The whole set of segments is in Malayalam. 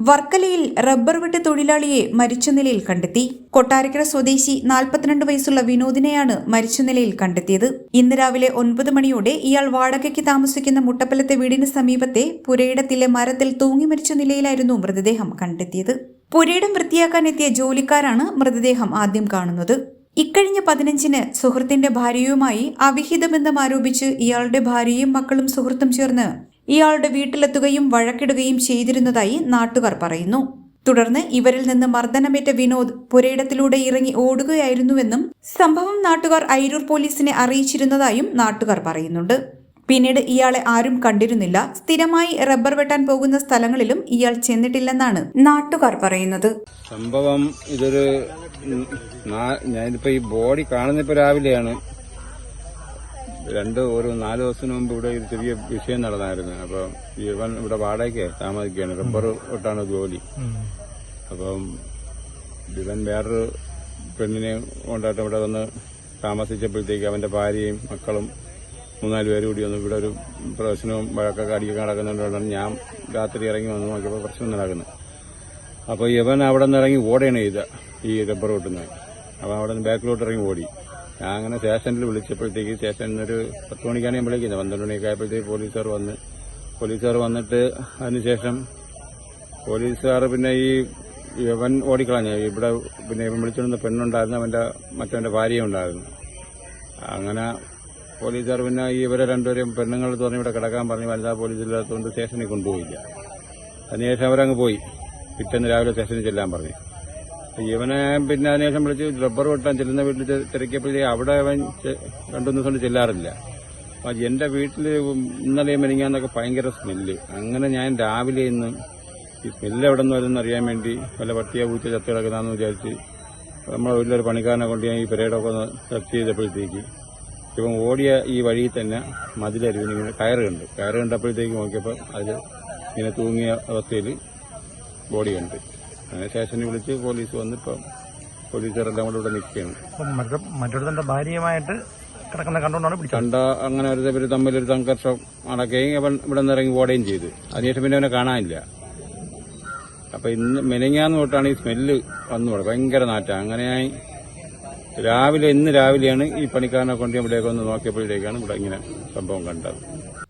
വർക്കലയിൽ റബ്ബർ വെട്ട് തൊഴിലാളിയെ മരിച്ച നിലയിൽ കണ്ടെത്തി. കൊട്ടാരക്കര സ്വദേശി 42 വയസ്സുള്ള വിനോദിനെയാണ് മരിച്ച നിലയിൽ കണ്ടെത്തിയത്. ഇന്ന് രാവിലെ 9 മണിയോടെ ഇയാൾ വാടകയ്ക്ക് താമസിക്കുന്ന മുട്ടപ്പലത്തെ വീടിന് സമീപത്തെ പുരയിടത്തിലെ മരത്തിൽ തൂങ്ങി മരിച്ച നിലയിലായിരുന്നു മൃതദേഹം കണ്ടെത്തിയത്. പുരയിടം വൃത്തിയാക്കാനെത്തിയ ജോലിക്കാരാണ് മൃതദേഹം ആദ്യം കാണുന്നത്. ഇക്കഴിഞ്ഞ 15-ന് സുഹൃത്തിന്റെ ഭാര്യയുമായി അവിഹിത ബന്ധം ആരോപിച്ച് ഇയാളുടെ ഭാര്യയും മക്കളും സുഹൃത്തും ചേർന്ന് ഇയാളുടെ വീട്ടിലെത്തുകയും വഴക്കിടുകയും ചെയ്തിരുന്നതായി നാട്ടുകാർ പറയുന്നു. തുടർന്ന് ഇവരിൽ നിന്ന് മർദ്ദനമേറ്റ വിനോദ് പുരയിടത്തിലൂടെ ഇറങ്ങി ഓടുകയായിരുന്നുവെന്നും സംഭവം നാട്ടുകാർ അയിരൂർ പോലീസിനെ അറിയിച്ചിരുന്നതായും നാട്ടുകാർ പറയുന്നുണ്ട്. പിന്നീട് ഇയാളെ ആരും കണ്ടിരുന്നില്ല. സ്ഥിരമായി റബ്ബർ വെട്ടാൻ പോകുന്ന സ്ഥലങ്ങളിലും ഇയാൾ ചെന്നിട്ടില്ലെന്നാണ് നാട്ടുകാർ പറയുന്നത്. സംഭവം ഇതൊരു ഞാനിപ്പോ ഈ ബോഡി കാണുന്നിപ്പോ രാവിലെയാണ്. 4 ദിവസത്തിന് മുമ്പ് ഇവിടെ ഒരു ചെറിയ വിഷയം നടന്നായിരുന്നു. അപ്പൊ ഇവൻ ഇവിടെ വാടകയ്ക്ക് താമസിക്കുകയാണ്. റബ്ബർ വെട്ടാണ് ജോലി. അപ്പം ഇവൻ വേറൊരു പെണ്ണിനെ കൊണ്ടായിട്ട് ഇവിടെ വന്ന് താമസിച്ചപ്പോഴത്തേക്ക് അവന്റെ ഭാര്യയും മക്കളും 3-4 പേര് കൂടി വന്നു. ഇവിടെ ഒരു പ്രശ്നവും വഴക്കൊക്കെ അടിയൊക്കെ നടക്കുന്നുണ്ടാണ്. ഞാൻ രാത്രി ഇറങ്ങി വന്നു നോക്കിയപ്പോൾ പ്രശ്നം നടക്കുന്നു. അപ്പോൾ ഇവൻ അവിടെ നിന്ന് ഇറങ്ങി ഓടുകയാണ് ചെയ്ത ഈ റബ്ബർ വെട്ടുന്നത്. അപ്പോൾ അവിടെ നിന്ന് ബാക്കിലോട്ട് ഇറങ്ങി ഓടി. ഞാൻ അങ്ങനെ സ്റ്റേഷനിൽ വിളിച്ചപ്പോഴത്തേക്ക് സ്റ്റേഷനിൽ ഒരു 10 മണിക്കാണ് ഞാൻ വിളിക്കുന്നത്. 12 മണിയൊക്കെ ആയപ്പോഴത്തേക്ക് പോലീസുകാർ വന്നിട്ട് അതിനുശേഷം പോലീസുകാർ പിന്നെ ഈ ഇവൻ ഓടിക്കളഞ്ഞു. ഇവിടെ പിന്നെ ഇവൻ വിളിച്ചുകൊണ്ടിരുന്ന പെണ്ണുണ്ടായിരുന്നു, മറ്റവന്റെ ഭാര്യയും ഉണ്ടായിരുന്നു. അങ്ങനെ പോലീസുകാർ പിന്നെ ഇവരെ രണ്ടുപേരും പെണ്ണുങ്ങൾ പറഞ്ഞ് ഇവിടെ കിടക്കാൻ പറഞ്ഞ് വനിതാ പോലീസില്ലാത്തതുകൊണ്ട് സ്റ്റേഷനിൽ കൊണ്ടുപോയില്ല. അതിനുശേഷം അവരങ്ങ് പോയി. പിറ്റേന്ന് രാവിലെ സ്റ്റേഷനിൽ ചെല്ലാൻ പറഞ്ഞു. ഇവനെ പിന്നെ അതിനുശേഷം വിളിച്ച് റബ്ബർ വെട്ടാൻ ചെല്ലുന്ന വീട്ടിൽ തിരക്കിയപ്പോഴേ അവിടെ അവൻ 2 ദിവസം കൊണ്ട് ചെല്ലാറില്ല. അപ്പൊ എന്റെ വീട്ടിൽ ഇന്നലെ മെനിങ്ങാന്നൊക്കെ ഭയങ്കര സ്മെല്ല്. അങ്ങനെ ഞാൻ രാവിലെ ഇന്ന് ഈ സ്മെല്ല് എവിടെ നിന്ന് വരുമെന്ന് അറിയാൻ വേണ്ടി വല്ല പട്ടിയ പൂച്ച ചത്ത് കിടക്കുന്നതെന്ന് വിചാരിച്ച് നമ്മളെ വീട്ടിലൊരു പണിക്കാരനെ കൊണ്ട് ഞാൻ ഈ പെരേടൊക്കെ ഒന്ന് സെർച്ച് ചെയ്തപ്പോഴത്തേക്ക് ഇവൻ ഓടിയ ഈ വഴിയിൽ തന്നെ മതിലരുവിന് ഇങ്ങനെ കയറ് കണ്ടപ്പോഴത്തേക്ക് നോക്കിയപ്പോൾ അതിൽ ഇങ്ങനെ തൂങ്ങിയ അവസ്ഥയിൽ ബോഡി കണ്ട്. അങ്ങനെ സ്റ്റേഷനിൽ വിളിച്ച് പോലീസ് വന്നിപ്പോൾ പോലീസുകാരെല്ലാം കൂടെ ഇവിടെ നിൽക്കുകയാണ്. മറ്റൊരുത്തന്റെ ഭാര്യയുമായിട്ട് കിടക്കുന്ന കണ്ട അങ്ങനെ ഒരു തമ്മിലൊരു സംഘർഷം നടക്കുകയും അവൻ ഇവിടെ നിന്ന് ഇറങ്ങി ഓടുകയും ചെയ്തു. അതിനുശേഷം പിന്നെ അവനെ കാണാനില്ല. അപ്പൊ മെനങ്ങാന്ന് തൊട്ടാണ് ഈ സ്മെല്ല് വന്നുകൂടെ ഭയങ്കര നാറ്റം. അങ്ങനെയായി ഇന്ന് രാവിലെയാണ് ഈ പണിക്കാരനെ കൊണ്ട് ഇവിടേക്ക് ഒന്ന് നോക്കിയപ്പോഴേക്കാണ് ഇവിടെ ഇങ്ങനെ സംഭവം കണ്ടത്.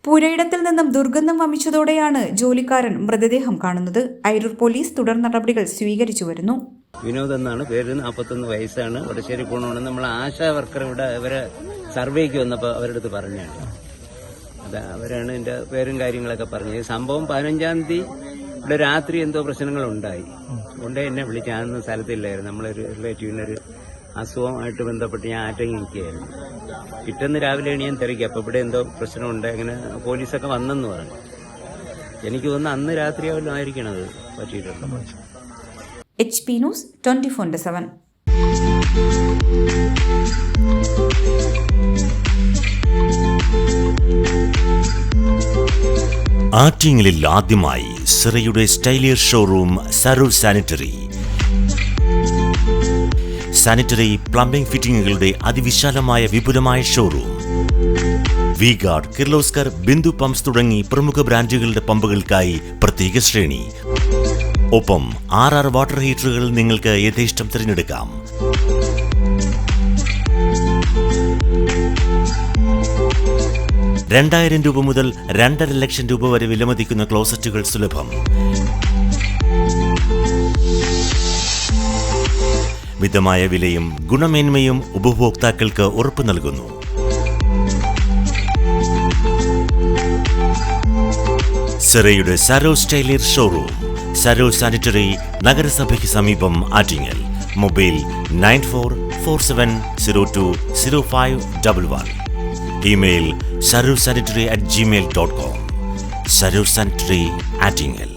പുരയിടത്തിൽ നിന്നും ദുർഗന്ധം വമിച്ചതോടെയാണ് ജോലിക്കാരൻ മൃതദേഹം കാണുന്നത്. അയിരൂർ പോലീസ് തുടർ നടപടികൾ സ്വീകരിച്ചു വരുന്നു. വിനോദ് എന്നാണ് പേര്. 41 വയസ്സാണ്. വടശ്ശേരി പോകണമെന്ന് നമ്മൾ ആശാ വർക്കർ ഇവിടെ അവരെ സർവേക്ക് വന്നപ്പോൾ അവരുടെ അടുത്ത് പറഞ്ഞാണ്. അവരാണ് എന്റെ പേരും കാര്യങ്ങളൊക്കെ പറഞ്ഞത്. സംഭവം 15-ാം തീയതി ഇവിടെ രാത്രി എന്തോ പ്രശ്നങ്ങളുണ്ടായി. കൊണ്ടേ എന്നെ വിളിച്ച് ഞാനൊന്നും സ്ഥലത്തില്ലായിരുന്നു. നമ്മളൊരു റിലേറ്റീവിനൊരു അസുഖമായിട്ട് ബന്ധപ്പെട്ട് ഞാൻ ആറ്റങ്ങി നിൽക്കുകയായിരുന്നു. പിറ്റേന്ന് രാവിലെയാണ് ഞാൻ തിരക്കി. അപ്പോൾ ഇവിടെ എന്തോ പ്രശ്നമുണ്ട്, അങ്ങനെ പോലീസൊക്കെ വന്നെന്ന് പറഞ്ഞു. എനിക്ക് തോന്നുന്നു അന്ന് രാത്രിയാവല്ലോ ആയിരിക്കണത് പറ്റിയിട്ടുള്ളത്. HP news 24/7. ആറ്റിങ്ങലിൽ ആദ്യമായി സിറയുടെ സ്റ്റൈലിയർ ഷോറൂം സരൂർ സാനിറ്ററി പ്ലംബിംഗ് ഫിറ്റിംഗുകളുടെ അതിവിശാലമായ വിപുലമായ ഷോറൂം. വി-ഗാർഡ്, കിർലോസ്കർ, ബിന്ദു പമ്പ്സ് തുടങ്ങി പ്രമുഖ ബ്രാൻഡുകളുടെ പമ്പുകൾക്കായി പ്രത്യേക ശ്രേണി. ഒപ്പം 6 വാട്ടർ ഹീറ്ററുകൾ നിങ്ങൾക്ക് യഥേഷ്ടം തിരഞ്ഞെടുക്കാം. ₹2,000 മുതൽ ₹2.5 ലക്ഷം വരെ വിലമതിക്കുന്ന ക്ലോസറ്റുകൾ സുലഭം. മിതമായ വിലയും ഗുണമേന്മയും ഉപഭോക്താക്കൾക്ക് ഉറപ്പു നൽകുന്നു. സിറയുടെ സരോ സ്റ്റൈലിയർ ഷോറൂം, സരോ സാനിറ്ററി, നഗരസഭയ്ക്ക് സമീപം, Attingal. Mobile 9447020511. Email sarosanitary@gmail.com. Saro sanitary, Attingal.